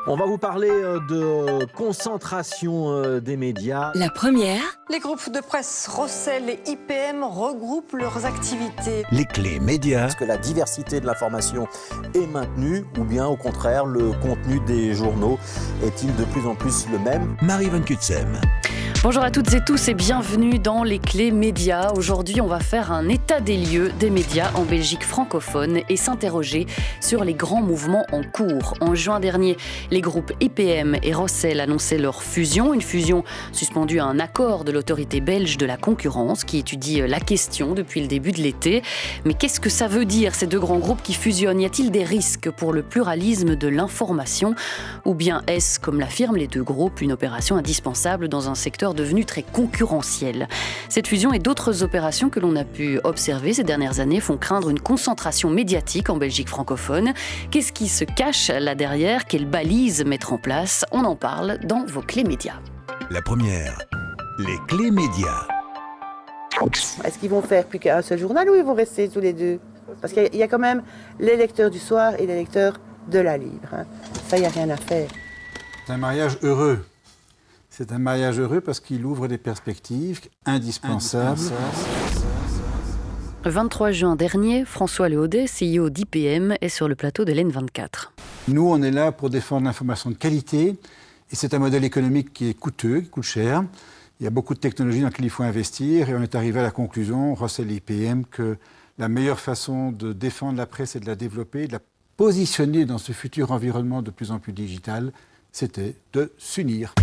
On va vous parler de concentration des médias. La première. Les groupes de presse Rossel et IPM regroupent leurs activités. Les clés médias. Est-ce que la diversité de l'information est maintenue ou bien au contraire le contenu des journaux est-il de plus en plus le même? Marie Van Kutsem. Bonjour à toutes et tous et bienvenue dans les clés médias. Aujourd'hui, on va faire un état des lieux des médias en Belgique francophone et s'interroger sur les grands mouvements en cours. En juin dernier, les groupes IPM et Rossel annonçaient leur fusion, une fusion suspendue à un accord de l'autorité belge de la concurrence qui étudie la question depuis le début de l'été. Mais qu'est-ce que ça veut dire, ces deux grands groupes qui fusionnent? Y a-t-il des risques pour le pluralisme de l'information? Ou bien est-ce, comme l'affirment les deux groupes, une opération indispensable dans un secteur devenu très concurrentiel? Cette fusion et d'autres opérations que l'on a pu observer ces dernières années font craindre une concentration médiatique en Belgique francophone. Qu'est-ce qui se cache là derrière? Quelles balises mettre en place? On en parle dans vos clés médias. La première, les clés médias. Est-ce qu'ils vont faire plus qu'un seul journal ou ils vont rester tous les deux? Parce qu'il y a quand même les lecteurs du soir et les lecteurs de la libre. Ça, il n'y a rien à faire. C'est un mariage heureux. C'est un mariage heureux parce qu'il ouvre des perspectives indispensables. Le 23 juin dernier, François Léaudet, CEO d'IPM, est sur le plateau de l'N24. Nous, on est là pour défendre l'information de qualité. Et c'est un modèle économique qui est coûteux, qui coûte cher. Il y a beaucoup de technologies dans lesquelles il faut investir. Et on est arrivé à la conclusion, Rossel et IPM, que la meilleure façon de défendre la presse et de la développer, de la positionner dans ce futur environnement de plus en plus digital, c'était de s'unir.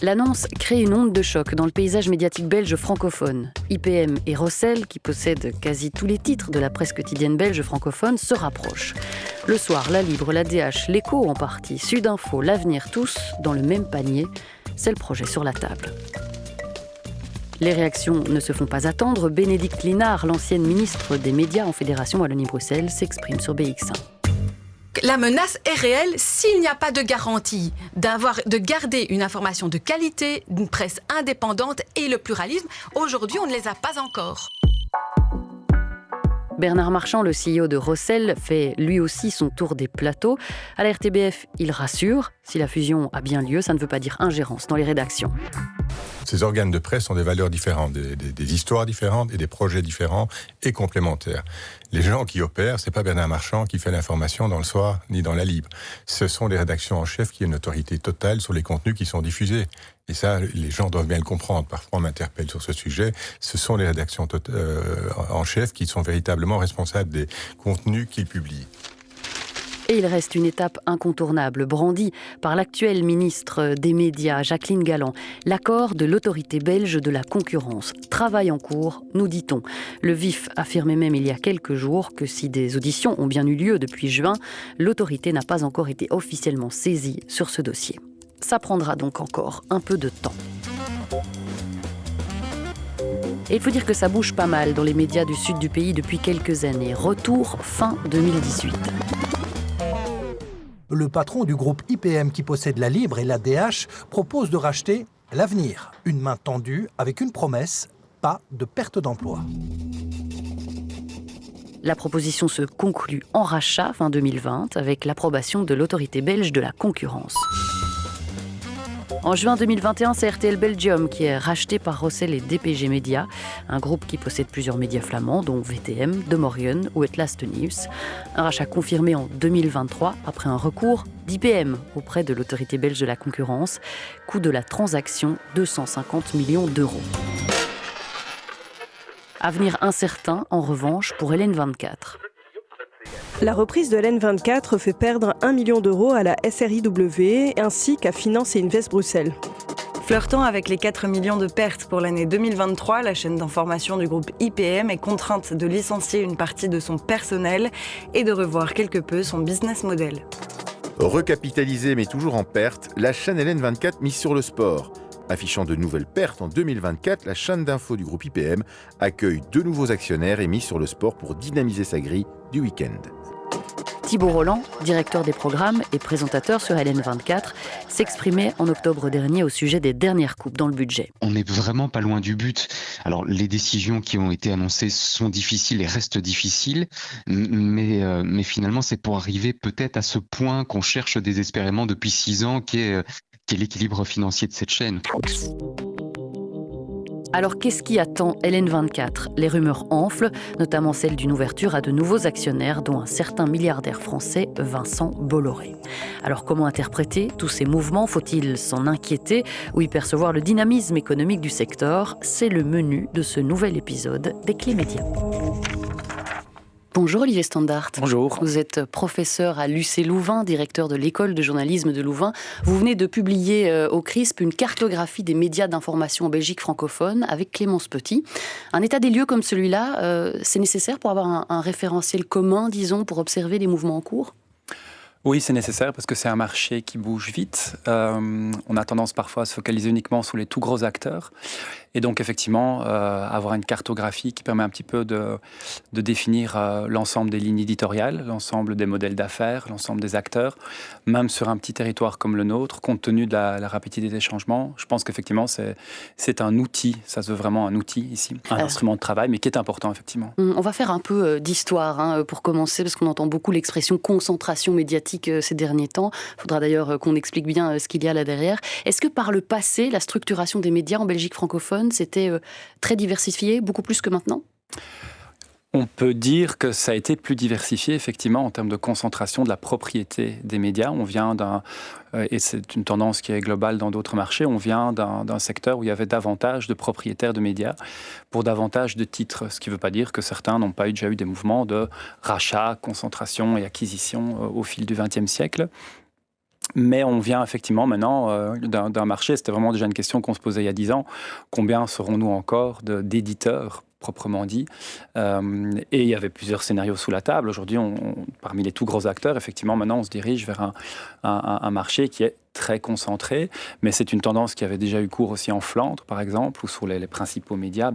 L'annonce crée une onde de choc dans le paysage médiatique belge francophone. IPM et Rossel, qui possèdent quasi tous les titres de la presse quotidienne belge francophone, se rapprochent. Le Soir, La Libre, la DH, l'Écho en partie, Sudinfo, l'Avenir, tous dans le même panier. C'est le projet sur la table. Les réactions ne se font pas attendre. Bénédicte Linard, l'ancienne ministre des médias en Fédération Wallonie-Bruxelles, s'exprime sur BX1. La menace est réelle s'il n'y a pas de garantie de garder une information de qualité, une presse indépendante et le pluralisme. Aujourd'hui, on ne les a pas encore. Bernard Marchand, le CEO de Rossel, fait lui aussi son tour des plateaux. À la RTBF, il rassure. Si la fusion a bien lieu, ça ne veut pas dire ingérence dans les rédactions. Ces organes de presse ont des valeurs différentes, des histoires différentes et des projets différents et complémentaires. Les gens qui opèrent, c'est pas Bernard Marchand qui fait l'information dans le Soir ni dans la Libre. Ce sont les rédactions en chef qui ont une autorité totale sur les contenus qui sont diffusés. Et ça, les gens doivent bien le comprendre. Parfois, on m'interpelle sur ce sujet. Ce sont les rédactions en chef qui sont véritablement responsables des contenus qu'ils publient. Et il reste une étape incontournable, brandie par l'actuelle ministre des Médias, Jacqueline Galland, l'accord de l'autorité belge de la concurrence. Travail en cours, nous dit-on. Le VIF affirmait même il y a quelques jours que si des auditions ont bien eu lieu depuis juin, l'autorité n'a pas encore été officiellement saisie sur ce dossier. Ça prendra donc encore un peu de temps. Et il faut dire que ça bouge pas mal dans les médias du sud du pays depuis quelques années. Retour fin 2018. Le patron du groupe IPM qui possède la Libre et la DH propose de racheter l'Avenir. Une main tendue avec une promesse, pas de perte d'emploi. La proposition se conclut en rachat fin 2020 avec l'approbation de l'autorité belge de la concurrence. En juin 2021, c'est RTL Belgium qui est racheté par Rossel et DPG Media, un groupe qui possède plusieurs médias flamands, dont VTM, De Morgen ou Het Laatste Nieuws. Un rachat confirmé en 2023 après un recours d'IPM auprès de l'autorité belge de la concurrence. Coût de la transaction, 250 millions d'euros. Avenir incertain, en revanche, pour l'N24. La reprise de l'N24 fait perdre 1 million d'euros à la SRIW ainsi qu'à Finance et Invest Bruxelles. Flirtant avec les 4 millions de pertes pour l'année 2023, la chaîne d'information du groupe IPM est contrainte de licencier une partie de son personnel et de revoir quelque peu son business model. Recapitalisée mais toujours en perte, la chaîne LN24 mise sur le sport. Affichant de nouvelles pertes en 2024, la chaîne d'info du groupe IPM accueille 2 nouveaux actionnaires et mise sur le sport pour dynamiser sa grille du week-end. Thibault Roland, directeur des programmes et présentateur sur LN24, s'exprimait en octobre dernier au sujet des dernières coupes dans le budget. On n'est vraiment pas loin du but. Alors, les décisions qui ont été annoncées sont difficiles et restent difficiles, mais finalement, c'est pour arriver peut-être à ce point qu'on cherche désespérément depuis 6 ans, qui est l'équilibre financier de cette chaîne. Alors qu'est-ce qui attend LN24 ? Les rumeurs enflent, notamment celle d'une ouverture à de nouveaux actionnaires, dont un certain milliardaire français, Vincent Bolloré. Alors comment interpréter tous ces mouvements ? Faut-il s'en inquiéter ou y percevoir le dynamisme économique du secteur ? C'est le menu de ce nouvel épisode des Clés Médias. Bonjour Olivier Standart. Bonjour. Vous êtes professeur à l'UC Louvain, directeur de l'école de journalisme de Louvain. Vous venez de publier au CRISP une cartographie des médias d'information en Belgique francophone avec Clémence Petit. Un état des lieux comme celui-là, c'est nécessaire pour avoir un référentiel commun, disons, pour observer les mouvements en cours ? Oui, c'est nécessaire parce que c'est un marché qui bouge vite. On a tendance parfois à se focaliser uniquement sur les tout gros acteurs. Et donc, effectivement, avoir une cartographie qui permet un petit peu de définir l'ensemble des lignes éditoriales, l'ensemble des modèles d'affaires, l'ensemble des acteurs, même sur un petit territoire comme le nôtre, compte tenu de la rapidité des changements. Je pense qu'effectivement, c'est un outil, ça se veut vraiment un outil ici, un instrument de travail, mais qui est important, effectivement. On va faire un peu d'histoire pour commencer, parce qu'on entend beaucoup l'expression concentration médiatique ces derniers temps. Il faudra d'ailleurs qu'on explique bien ce qu'il y a là derrière. Est-ce que par le passé, la structuration des médias en Belgique francophone, c'était très diversifié, beaucoup plus que maintenant ? On peut dire que ça a été plus diversifié, effectivement, en termes de concentration de la propriété des médias. On vient et c'est une tendance qui est globale dans d'autres marchés, on vient d'un secteur où il y avait davantage de propriétaires de médias pour davantage de titres, ce qui ne veut pas dire que certains n'ont pas déjà eu des mouvements de rachat, concentration et acquisition au fil du XXe siècle. Mais on vient effectivement maintenant d'un marché, c'était vraiment déjà une question qu'on se posait il y a 10 ans, combien serons-nous encore d'éditeurs proprement dit, et il y avait plusieurs scénarios sous la table. Aujourd'hui, parmi les tout gros acteurs, effectivement, maintenant on se dirige vers un marché qui est très concentré, mais c'est une tendance qui avait déjà eu cours aussi en Flandre, par exemple, où sur les principaux médias,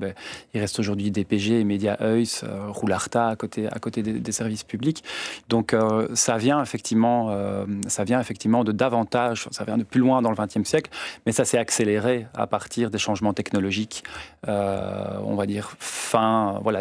il reste aujourd'hui DPG et Média Heus, Roularta à côté des services publics. Donc ça vient effectivement de davantage, ça vient de plus loin dans le XXe siècle, mais ça s'est accéléré à partir des changements technologiques, on va dire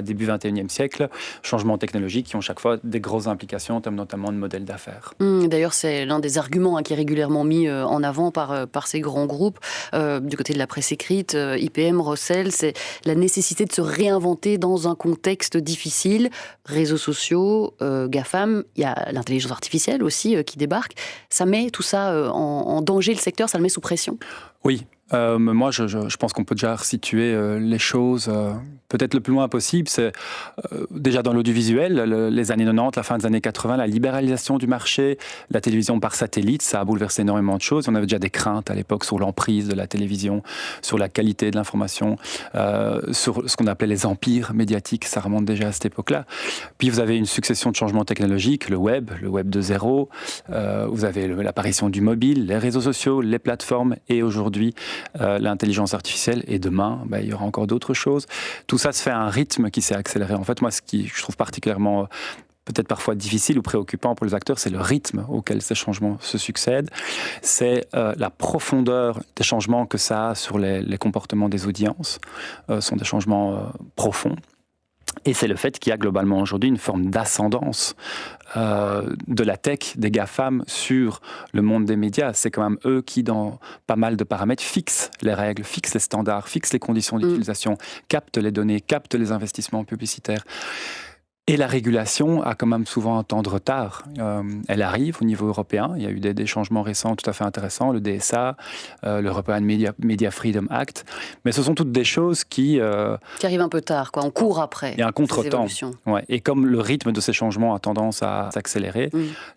début XXIe siècle, changements technologiques qui ont chaque fois des grosses implications en termes notamment de modèles d'affaires. D'ailleurs, c'est l'un des arguments qui est régulièrement mis en avant par ces grands groupes. Du côté de la presse écrite, IPM, Rossel, c'est la nécessité de se réinventer dans un contexte difficile. Réseaux sociaux, GAFAM, il y a l'intelligence artificielle aussi qui débarque. Ça met tout ça en danger, le secteur, ça le met sous pression ? Oui. Moi, je pense qu'on peut déjà resituer les choses peut-être le plus loin possible. C'est déjà dans l'audiovisuel, les années 90, la fin des années 80, la libéralisation du marché, la télévision par satellite, ça a bouleversé énormément de choses. On avait déjà des craintes à l'époque sur l'emprise de la télévision, sur la qualité de l'information, sur ce qu'on appelait les empires médiatiques, ça remonte déjà à cette époque-là. Puis vous avez une succession de changements technologiques, le web 2.0, vous avez l'apparition du mobile, les réseaux sociaux, les plateformes et aujourd'hui l'intelligence artificielle, et demain, il y aura encore d'autres choses. Tout ça se fait à un rythme qui s'est accéléré. En fait, moi, ce qui je trouve particulièrement peut-être parfois difficile ou préoccupant pour les acteurs, c'est le rythme auquel ces changements se succèdent. C'est la profondeur des changements que ça a sur les comportements des audiences. Ce sont des changements profonds. Et c'est le fait qu'il y a globalement aujourd'hui une forme d'ascendance de la tech, des GAFAM sur le monde des médias. C'est quand même eux qui, dans pas mal de paramètres, fixent les règles, fixent les standards, fixent les conditions d'utilisation, captent les données, captent les investissements publicitaires. Et la régulation a quand même souvent un temps de retard. Elle arrive au niveau européen. Il y a eu des changements récents tout à fait intéressants, le DSA, l'European Media Freedom Act. Mais ce sont toutes des choses qui arrivent un peu tard, on court après. Il y a un contretemps. Ouais. Et comme le rythme de ces changements a tendance à s'accélérer,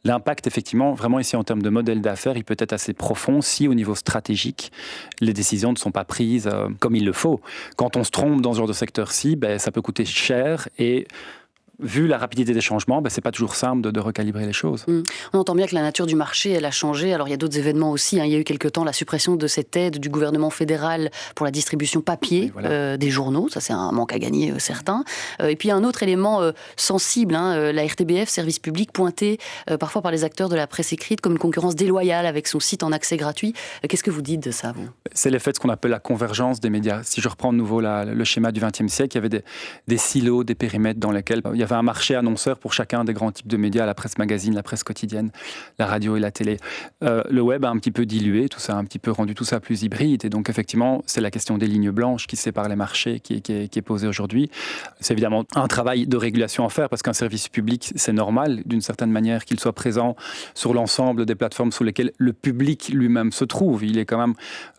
l'impact, effectivement, vraiment ici en termes de modèle d'affaires, il peut être assez profond si au niveau stratégique, les décisions ne sont pas prises comme il le faut. Quand on se trompe dans ce genre de secteur-ci, ça peut coûter cher et vu la rapidité des changements, c'est pas toujours simple de recalibrer les choses. On entend bien que la nature du marché, elle a changé. Alors il y a d'autres événements aussi. Il y a eu quelque temps la suppression de cette aide du gouvernement fédéral pour la distribution papier des journaux. Ça, c'est un manque à gagner certain. Et puis il y a un autre élément sensible, la RTBF, service public, pointé parfois par les acteurs de la presse écrite comme une concurrence déloyale avec son site en accès gratuit. Qu'est-ce que vous dites de ça, vous ? C'est l'effet de ce qu'on appelle la convergence des médias. Si je reprends de nouveau le schéma du XXe siècle, il y avait des silos, des périmètres dans lesquels il y avait un marché annonceur pour chacun des grands types de médias, la presse magazine, la presse quotidienne, la radio et la télé. Le web a un petit peu dilué tout ça, a un petit peu rendu tout ça plus hybride. Et donc effectivement, c'est la question des lignes blanches qui séparent les marchés qui est posée aujourd'hui. C'est évidemment un travail de régulation à faire parce qu'un service public, c'est normal d'une certaine manière qu'il soit présent sur l'ensemble des plateformes sur lesquelles le public lui-même se trouve. Il est quand même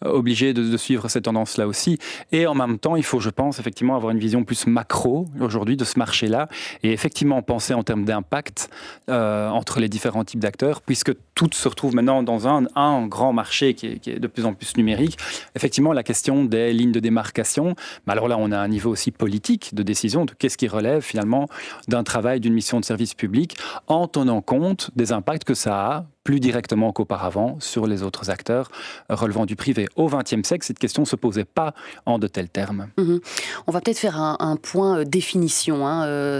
obligé de suivre cette tendance-là aussi. Et en même temps, il faut, je pense, effectivement avoir une vision plus macro aujourd'hui de ce marché-là et effectivement penser en termes d'impact entre les différents types d'acteurs, puisque tout se retrouve maintenant dans un grand marché qui est de plus en plus numérique. Effectivement, la question des lignes de démarcation, mais alors là, on a un niveau aussi politique de décision de qu'est-ce qui relève finalement d'un travail, d'une mission de service public, en tenant compte des impacts que ça a plus directement qu'auparavant sur les autres acteurs relevant du privé. Au XXe siècle, cette question ne se posait pas en de tels termes. On va peut-être faire un point définition.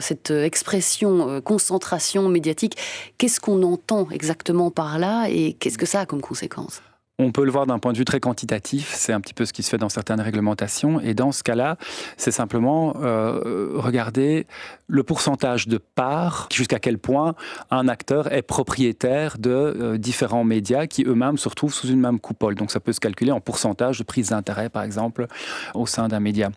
Cette expression concentration médiatique, qu'est-ce qu'on entend exactement par là et qu'est-ce que ça a comme conséquence ? On peut le voir d'un point de vue très quantitatif, c'est un petit peu ce qui se fait dans certaines réglementations, et dans ce cas-là, c'est simplement regarder le pourcentage de parts, jusqu'à quel point un acteur est propriétaire de différents médias qui eux-mêmes se retrouvent sous une même coupole. Donc ça peut se calculer en pourcentage de prise d'intérêt, par exemple, au sein d'un média.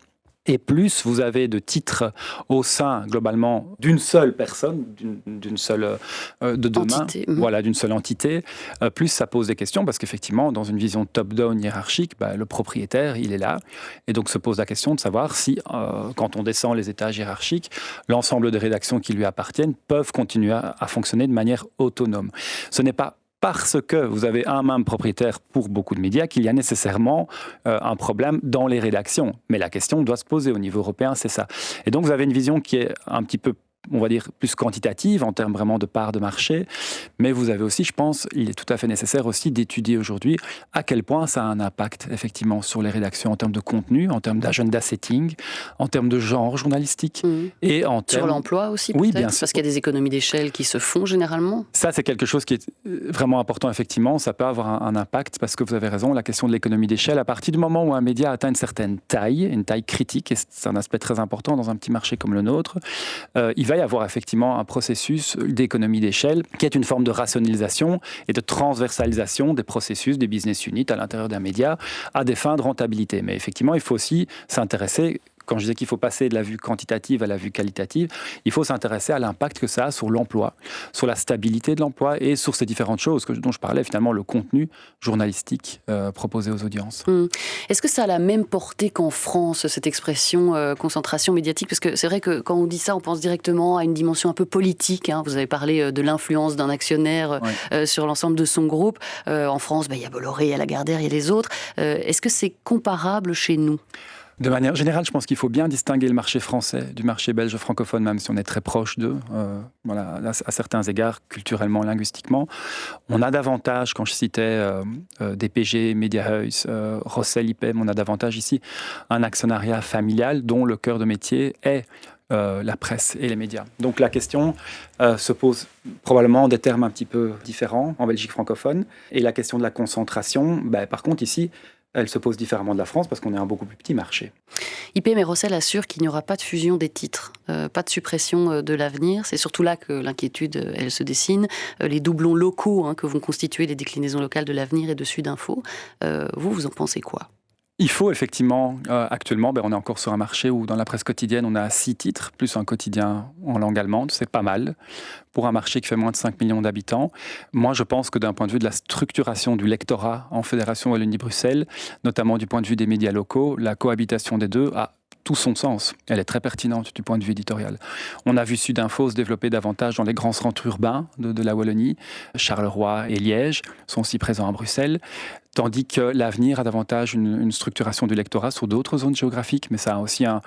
Et plus vous avez de titres au sein, globalement, d'une seule personne, d'une seule de deux mains, voilà, d'une seule entité, plus ça pose des questions, parce qu'effectivement, dans une vision top-down hiérarchique, le propriétaire, il est là. Et donc se pose la question de savoir si, quand on descend les étages hiérarchiques, l'ensemble des rédactions qui lui appartiennent peuvent continuer à fonctionner de manière autonome. Ce n'est pas parce que vous avez un même propriétaire pour beaucoup de médias qu'il y a nécessairement un problème dans les rédactions. Mais la question doit se poser au niveau européen, c'est ça. Et donc vous avez une vision qui est un petit peu, on va dire, plus quantitative en termes vraiment de parts de marché. Mais vous avez aussi, je pense, il est tout à fait nécessaire aussi d'étudier aujourd'hui à quel point ça a un impact effectivement sur les rédactions en termes de contenu, en termes d'agenda setting, en termes de genre journalistique et en termes... Sur l'emploi aussi oui, peut-être, bien sûr. Parce qu'il y a des économies d'échelle qui se font généralement. Ça, c'est quelque chose qui est vraiment important, effectivement. Ça peut avoir un impact parce que vous avez raison, la question de l'économie d'échelle, à partir du moment où un média atteint une certaine taille, une taille critique, et c'est un aspect très important dans un petit marché comme le nôtre, il va y avoir effectivement un processus d'économie d'échelle qui est une forme de rationalisation et de transversalisation des processus des business units à l'intérieur d'un média à des fins de rentabilité. Mais effectivement, il faut aussi s'intéresser, quand je disais qu'il faut passer de la vue quantitative à la vue qualitative, il faut s'intéresser à l'impact que ça a sur l'emploi, sur la stabilité de l'emploi et sur ces différentes choses dont je parlais, finalement, le contenu journalistique proposé aux audiences. Est-ce que ça a la même portée qu'en France, cette expression concentration médiatique ? Parce que c'est vrai que quand on dit ça, on pense directement à une dimension un peu politique. Vous avez parlé de l'influence d'un actionnaire sur l'ensemble de son groupe. En France, il y a Bolloré, il y a Lagardère, il y a les autres. Est-ce que c'est comparable chez nous ? De manière générale, je pense qu'il faut bien distinguer le marché français du marché belge francophone, même si on est très proche d'eux, à certains égards, culturellement, linguistiquement. On a davantage, quand je citais DPG, Mediahuis, Rossel IPM, on a davantage ici un actionnariat familial dont le cœur de métier est la presse et les médias. Donc la question se pose probablement en des termes un petit peu différents en Belgique francophone. Et la question de la concentration, par contre ici, elle se pose différemment de la France parce qu'on est un beaucoup plus petit marché. IPM et Rossel assurent qu'il n'y aura pas de fusion des titres, pas de suppression de l'avenir. C'est surtout là que l'inquiétude, elle se dessine. Les doublons locaux que vont constituer les déclinaisons locales de l'avenir et de Sudinfo. Vous en pensez quoi ? Il faut effectivement, actuellement, on est encore sur un marché où dans la presse quotidienne, on a 6 titres, plus un quotidien en langue allemande, c'est pas mal, pour un marché qui fait moins de 5 millions d'habitants. Moi, je pense que d'un point de vue de la structuration du lectorat en Fédération Wallonie-Bruxelles, notamment du point de vue des médias locaux, la cohabitation des deux a tout son sens. Elle est très pertinente du point de vue éditorial. On a vu Sudinfo se développer davantage dans les grands centres urbains de la Wallonie. Charleroi et Liège sont aussi présents à Bruxelles. Tandis que l'avenir a davantage une structuration du lectorat sur d'autres zones géographiques, mais ça a aussi un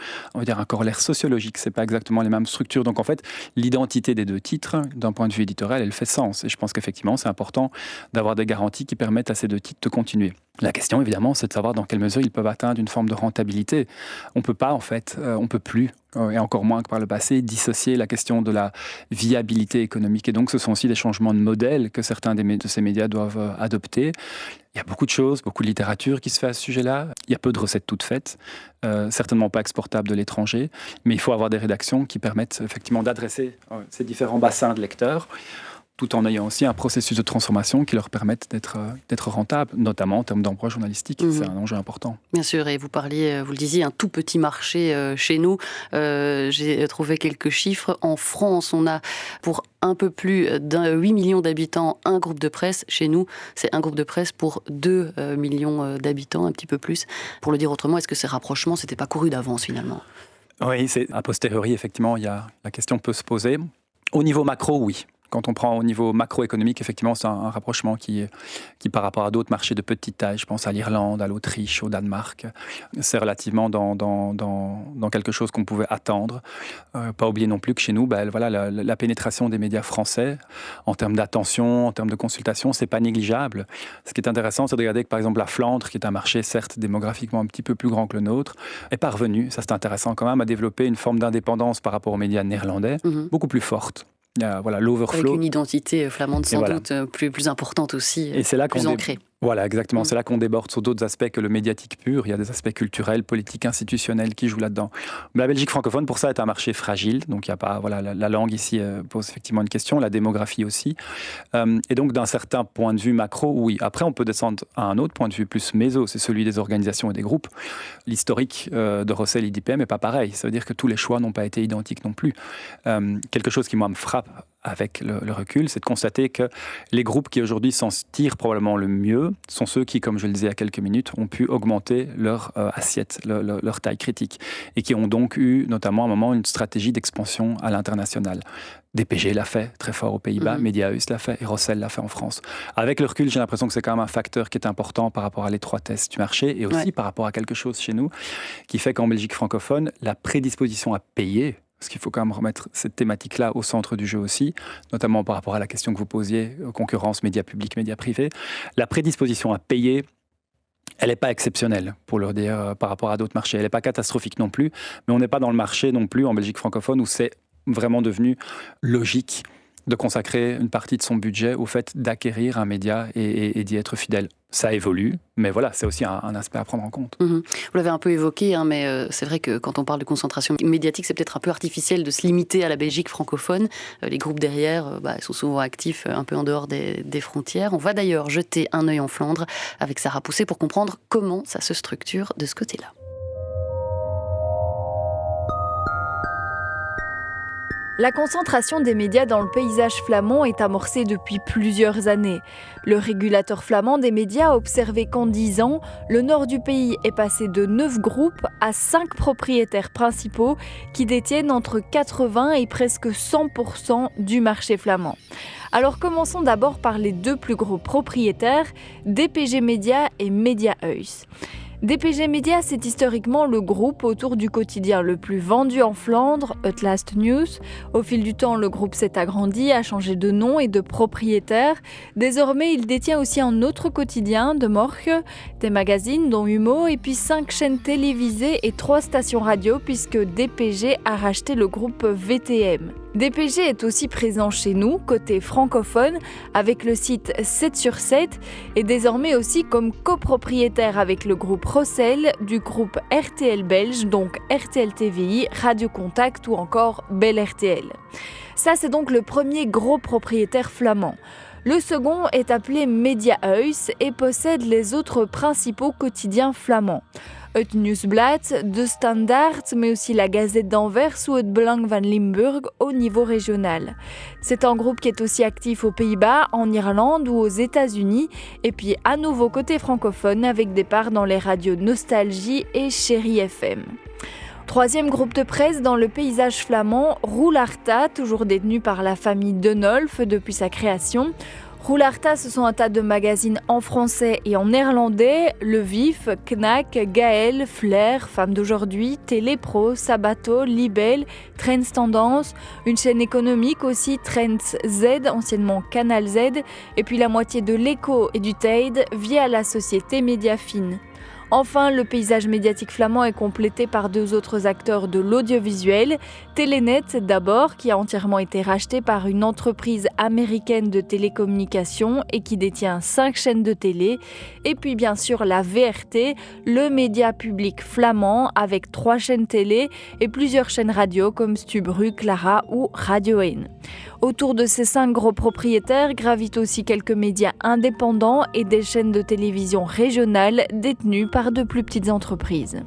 corollaire sociologique. C'est pas exactement les mêmes structures. Donc en fait, l'identité des deux titres, d'un point de vue éditorial, elle fait sens. Et je pense qu'effectivement, c'est important d'avoir des garanties qui permettent à ces deux titres de continuer. La question, évidemment, c'est de savoir dans quelle mesure ils peuvent atteindre une forme de rentabilité. On peut pas, en fait, on peut plus, et encore moins que par le passé, dissocier la question de la viabilité économique. Et donc, ce sont aussi des changements de modèle que certains de ces médias doivent adopter. Il y a beaucoup de choses, beaucoup de littérature qui se fait à ce sujet-là. Il y a peu de recettes toutes faites, certainement pas exportables de l'étranger, mais il faut avoir des rédactions qui permettent effectivement d'adresser ces différents bassins de lecteurs, tout en ayant aussi un processus de transformation qui leur permette d'être rentables, notamment en termes d'emploi journalistique. C'est un enjeu important. Bien sûr, et vous le disiez, un tout petit marché chez nous. J'ai trouvé quelques chiffres. En France, on a pour un peu plus d'8 millions d'habitants un groupe de presse. Chez nous, c'est un groupe de presse pour 2 millions d'habitants, un petit peu plus. Pour le dire autrement, est-ce que ces rapprochements, c'était pas couru d'avance finalement ? Oui, c'est a posteriori, effectivement, la question peut se poser. Au niveau macro, oui. Quand on prend au niveau macroéconomique, effectivement, c'est un rapprochement qui, par rapport à d'autres marchés de petite taille, je pense à l'Irlande, à l'Autriche, au Danemark, c'est relativement dans quelque chose qu'on pouvait attendre. Pas oublier non plus que chez nous, la pénétration des médias français, en termes d'attention, en termes de consultation, c'est pas négligeable. Ce qui est intéressant, c'est de regarder que, par exemple, la Flandre, qui est un marché, certes, démographiquement un petit peu plus grand que le nôtre, est parvenue, ça c'est intéressant quand même, à développer une forme d'indépendance par rapport aux médias néerlandais, beaucoup plus forte. L'overflow. Avec une identité flamande sans doute plus importante aussi, et c'est là plus ancrée. Voilà, exactement. C'est là qu'on déborde sur d'autres aspects que le médiatique pur. Il y a des aspects culturels, politiques, institutionnels qui jouent là-dedans. La Belgique francophone, pour ça, est un marché fragile. Donc, il y a pas, la langue ici pose effectivement une question, la démographie aussi. Et donc, d'un certain point de vue macro, oui. Après, on peut descendre à un autre point de vue plus méso, c'est celui des organisations et des groupes. L'historique de Rossel et d'IPM n'est pas pareil. Ça veut dire que tous les choix n'ont pas été identiques non plus. Quelque chose qui, moi, me frappe avec le recul, c'est de constater que les groupes qui aujourd'hui s'en tirent probablement le mieux sont ceux qui, comme je le disais il y a quelques minutes, ont pu augmenter leur assiette, leur taille critique, et qui ont donc eu notamment à un moment une stratégie d'expansion à l'international. DPG l'a fait très fort aux Pays-Bas, Mediahuis l'a fait et Rossel l'a fait en France. Avec le recul, j'ai l'impression que c'est quand même un facteur qui est important par rapport à l'étroitesse du marché et aussi par rapport à quelque chose chez nous qui fait qu'en Belgique francophone, la prédisposition à payer, parce qu'il faut quand même remettre cette thématique-là au centre du jeu aussi, notamment par rapport à la question que vous posiez, concurrence, médias publics, médias privés. La prédisposition à payer, elle n'est pas exceptionnelle, pour le dire, par rapport à d'autres marchés. Elle n'est pas catastrophique non plus, mais on n'est pas dans le marché non plus en Belgique francophone où c'est vraiment devenu logique de consacrer une partie de son budget au fait d'acquérir un média et d'y être fidèle. Ça évolue, mais voilà, c'est aussi un aspect à prendre en compte. Vous l'avez un peu évoqué, mais c'est vrai que quand on parle de concentration médiatique, c'est peut-être un peu artificiel de se limiter à la Belgique francophone. Les groupes derrière sont souvent actifs un peu en dehors des frontières. On va d'ailleurs jeter un œil en Flandre avec Sarah Poussé pour comprendre comment ça se structure de ce côté-là. La concentration des médias dans le paysage flamand est amorcée depuis plusieurs années. Le régulateur flamand des médias a observé qu'en 10 ans, le nord du pays est passé de 9 groupes à 5 propriétaires principaux qui détiennent entre 80 et presque 100% du marché flamand. Alors commençons d'abord par les 2 plus gros propriétaires, DPG Media et Mediahuis. DPG Media, c'est historiquement le groupe autour du quotidien le plus vendu en Flandre, Het Laatste Nieuws. Au fil du temps, le groupe s'est agrandi, a changé de nom et de propriétaire. Désormais, il détient aussi un autre quotidien, De Morgen, des magazines dont Humo, et puis 5 chaînes télévisées et 3 stations radio puisque DPG a racheté le groupe VTM. DPG est aussi présent chez nous, côté francophone, avec le site 7/7 et désormais aussi comme copropriétaire avec le groupe Rossel du groupe RTL Belge, donc RTL TVI, Radio Contact ou encore Bell RTL. Ça, c'est donc le premier gros propriétaire flamand. Le second est appelé Mediahuis et possède les autres principaux quotidiens flamands. Het Nieuwsblad, De Standaard, mais aussi la Gazette d'Anvers ou Het Belang van Limburg au niveau régional. C'est un groupe qui est aussi actif aux Pays-Bas, en Irlande ou aux États-Unis, et puis à nouveau côté francophone avec des parts dans les radios Nostalgie et Chérie FM. Troisième groupe de presse dans le paysage flamand, Roularta, toujours détenu par la famille Denolf depuis sa création. Roularta, ce sont un tas de magazines en français et en néerlandais. Le Vif, Knack, Gaël, Flair, Femme d'aujourd'hui, Télépro, Sabato, Libelle, Trends Tendance. Une chaîne économique aussi, Trends Z, anciennement Canal Z. Et puis la moitié de l'Echo et du Tide via la société Mediafin. Enfin, le paysage médiatique flamand est complété par 2 autres acteurs de l'audiovisuel. Telenet d'abord, qui a entièrement été racheté par une entreprise américaine de télécommunications et qui détient 5 chaînes de télé. Et puis bien sûr la VRT, le média public flamand avec 3 chaînes télé et plusieurs chaînes radio comme Stubru, Clara ou Radio 1. Autour de ces 5 gros propriétaires gravitent aussi quelques médias indépendants et des chaînes de télévision régionales détenues par de plus petites entreprises.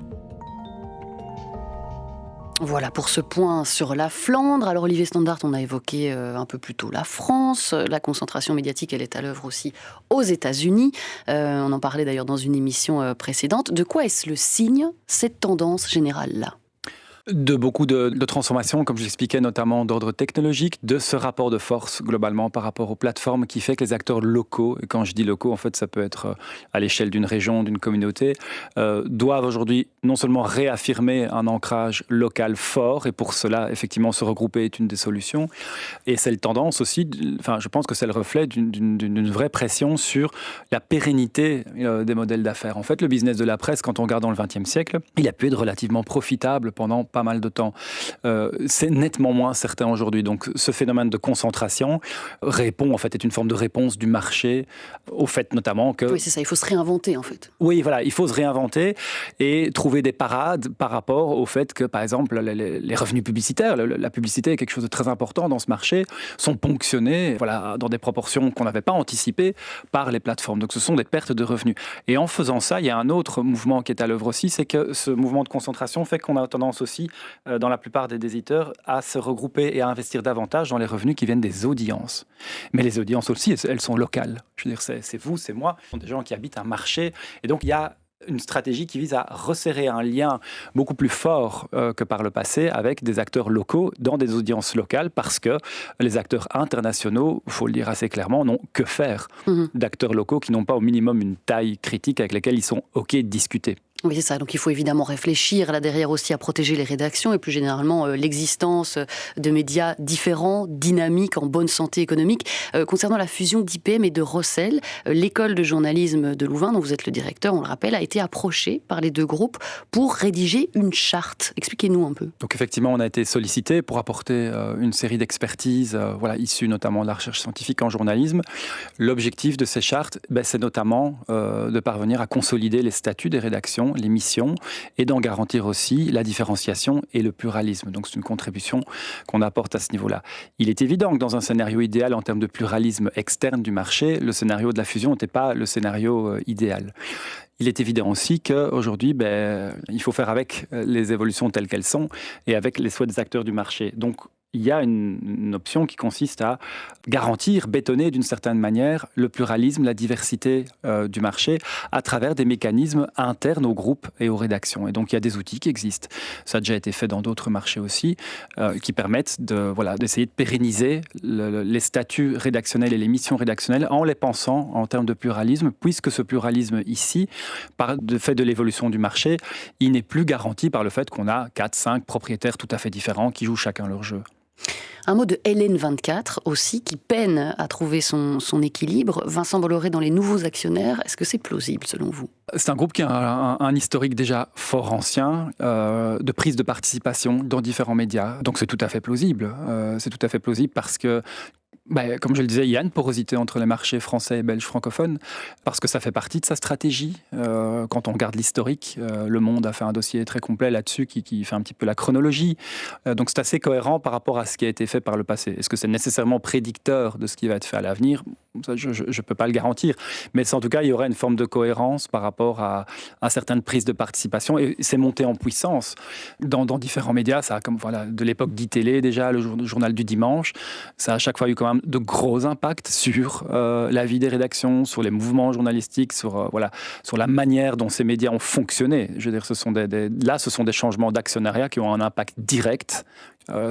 Voilà pour ce point sur la Flandre. Alors Olivier Standaert, on a évoqué un peu plus tôt la France. La concentration médiatique, elle est à l'œuvre aussi aux États-Unis. On en parlait d'ailleurs dans une émission précédente. De quoi est-ce le signe, cette tendance générale-là ? De beaucoup de transformations, comme je l'expliquais, notamment d'ordre technologique, de ce rapport de force globalement par rapport aux plateformes qui fait que les acteurs locaux, et quand je dis locaux, en fait ça peut être à l'échelle d'une région, d'une communauté, doivent aujourd'hui non seulement réaffirmer un ancrage local fort, et pour cela, effectivement, se regrouper est une des solutions, et c'est la tendance aussi, enfin je pense que c'est le reflet d'une vraie pression sur la pérennité des modèles d'affaires. En fait, le business de la presse, quand on regarde dans le XXe siècle, il a pu être relativement profitable pendant pas mal de temps. C'est nettement moins certain aujourd'hui. Donc ce phénomène de concentration est une forme de réponse du marché au fait notamment que... Oui, c'est ça, il faut se réinventer en fait. Oui, voilà, il faut se réinventer et trouver des parades par rapport au fait que, par exemple, les revenus publicitaires, la publicité est quelque chose de très important dans ce marché, sont ponctionnés dans des proportions qu'on n'avait pas anticipées par les plateformes. Donc ce sont des pertes de revenus. Et en faisant ça, il y a un autre mouvement qui est à l'œuvre aussi, c'est que ce mouvement de concentration fait qu'on a tendance aussi dans la plupart des éditeurs, à se regrouper et à investir davantage dans les revenus qui viennent des audiences. Mais les audiences aussi, elles sont locales. Je veux dire, c'est vous, c'est moi, ce sont des gens qui habitent un marché. Et donc, il y a une stratégie qui vise à resserrer un lien beaucoup plus fort que par le passé avec des acteurs locaux dans des audiences locales, parce que les acteurs internationaux, il faut le dire assez clairement, n'ont que faire d'acteurs locaux qui n'ont pas au minimum une taille critique avec laquelle ils sont OK de discuter. Oui, c'est ça. Donc il faut évidemment réfléchir là derrière aussi à protéger les rédactions et plus généralement l'existence de médias différents, dynamiques, en bonne santé économique. Concernant la fusion d'IPM et de Rossel, l'école de journalisme de Louvain, dont vous êtes le directeur, on le rappelle, a été approchée par les 2 groupes pour rédiger une charte. Expliquez-nous un peu. Donc effectivement, on a été sollicité pour apporter une série d'expertises, issues notamment de la recherche scientifique en journalisme. L'objectif de ces chartes, c'est notamment de parvenir à consolider les statuts des rédactions, les missions, et d'en garantir aussi la différenciation et le pluralisme. Donc c'est une contribution qu'on apporte à ce niveau-là. Il est évident que dans un scénario idéal en termes de pluralisme externe du marché, le scénario de la fusion n'était pas le scénario idéal. Il est évident aussi qu'aujourd'hui, il faut faire avec les évolutions telles qu'elles sont et avec les souhaits des acteurs du marché. Donc, il y a une option qui consiste à garantir, bétonner d'une certaine manière le pluralisme, la diversité du marché à travers des mécanismes internes aux groupes et aux rédactions. Et donc, il y a des outils qui existent. Ça a déjà été fait dans d'autres marchés aussi, qui permettent d'essayer de pérenniser les statuts rédactionnels et les missions rédactionnelles en les pensant en termes de pluralisme, puisque ce pluralisme ici, par le fait de l'évolution du marché, il n'est plus garanti par le fait qu'on a 4-5 propriétaires tout à fait différents qui jouent chacun leur jeu. Un mot de LN24 aussi, qui peine à trouver son équilibre. Vincent Bolloré dans les nouveaux actionnaires, est-ce que c'est plausible selon vous ? C'est un groupe qui a un historique déjà fort ancien de prise de participation dans différents médias. Donc c'est tout à fait plausible. C'est tout à fait plausible parce que comme je le disais, il y a une porosité entre les marchés français et belges francophones, parce que ça fait partie de sa stratégie. Quand on regarde l'historique, Le Monde a fait un dossier très complet là-dessus qui fait un petit peu la chronologie. Donc c'est assez cohérent par rapport à ce qui a été fait par le passé. Est-ce que c'est nécessairement prédicteur de ce qui va être fait à l'avenir ? Ça, je ne peux pas le garantir. Mais en tout cas, il y aurait une forme de cohérence par rapport à certaines prises de participation. Et c'est monté en puissance dans différents médias. Ça a de l'époque d'ITélé déjà, le journal du dimanche. Ça a à chaque fois eu quand même quand même de gros impacts sur la vie des rédactions, sur les mouvements journalistiques, sur la manière dont ces médias ont fonctionné. Je veux dire, ce sont des changements d'actionnariat qui ont un impact direct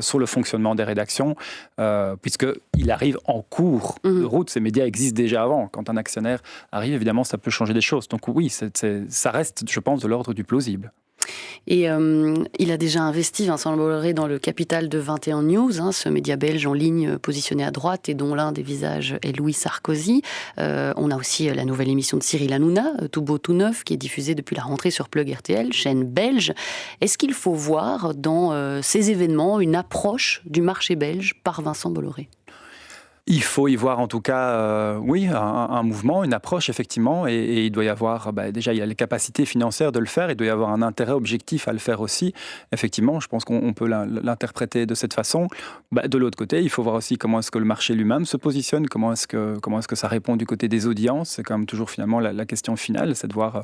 sur le fonctionnement des rédactions, puisqu'il arrive en cours de route. Ces médias existent déjà avant. Quand un actionnaire arrive, évidemment, ça peut changer des choses. Donc oui, ça reste, je pense, de l'ordre du plausible. Et il a déjà investi, Vincent Bolloré, dans le capital de 21 News, ce média belge en ligne positionné à droite et dont l'un des visages est Louis Sarkozy. On a aussi la nouvelle émission de Cyril Hanouna, Tout beau, tout neuf, qui est diffusée depuis la rentrée sur Plug RTL, chaîne belge. Est-ce qu'il faut voir dans ces événements une approche du marché belge par Vincent Bolloré ? Il faut y voir en tout cas, un mouvement, une approche effectivement, et il doit y avoir, déjà il y a les capacités financières de le faire, il doit y avoir un intérêt objectif à le faire aussi. Effectivement, je pense qu'on peut l'interpréter de cette façon. De l'autre côté, il faut voir aussi comment est-ce que le marché lui-même se positionne, comment est-ce que ça répond du côté des audiences. C'est quand même toujours finalement la question finale, c'est de voir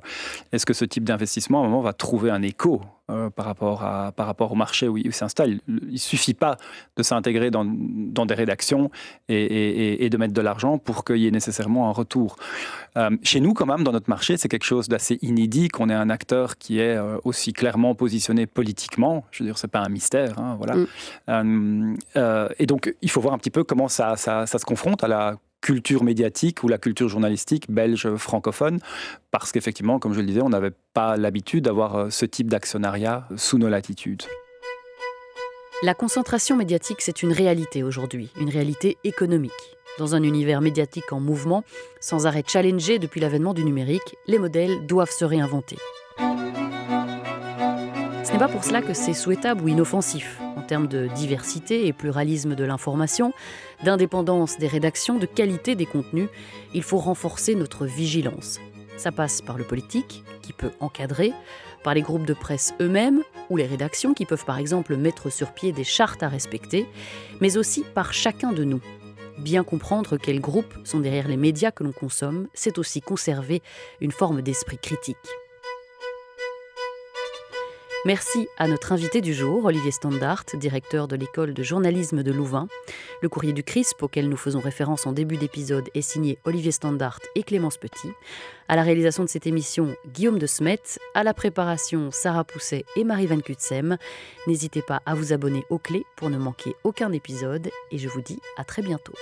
est-ce que ce type d'investissement à un moment va trouver un écho par rapport au marché où il s'installe. Il ne suffit pas de s'intégrer dans des rédactions et de mettre de l'argent pour qu'il y ait nécessairement un retour. Chez nous, quand même, dans notre marché, c'est quelque chose d'assez inédit qu'on ait un acteur qui est aussi clairement positionné politiquement. Je veux dire, ce n'est pas un mystère. Voilà. Et donc, il faut voir un petit peu comment ça se confronte à la culture médiatique ou la culture journalistique belge francophone, parce qu'effectivement, comme je le disais, on n'avait pas l'habitude d'avoir ce type d'actionnariat sous nos latitudes. La concentration médiatique, c'est une réalité aujourd'hui, une réalité économique. Dans un univers médiatique en mouvement, sans arrêt challengé depuis l'avènement du numérique, les modèles doivent se réinventer. Ce n'est pas pour cela que c'est souhaitable ou inoffensif, en termes de diversité et pluralisme de l'information, d'indépendance des rédactions, de qualité des contenus. Il faut renforcer notre vigilance. Ça passe par le politique, qui peut encadrer, par les groupes de presse eux-mêmes, ou les rédactions qui peuvent par exemple mettre sur pied des chartes à respecter, mais aussi par chacun de nous. Bien comprendre quels groupes sont derrière les médias que l'on consomme, c'est aussi conserver une forme d'esprit critique. Merci à notre invité du jour, Olivier Standaert, directeur de l'école de journalisme de Louvain. Le courrier du CRISP, auquel nous faisons référence en début d'épisode, est signé Olivier Standaert et Clémence Petit. À la réalisation de cette émission, Guillaume de Smet. À la préparation, Sarah Pousset et Marie Van Kutsem. N'hésitez pas à vous abonner aux clés pour ne manquer aucun épisode. Et je vous dis à très bientôt.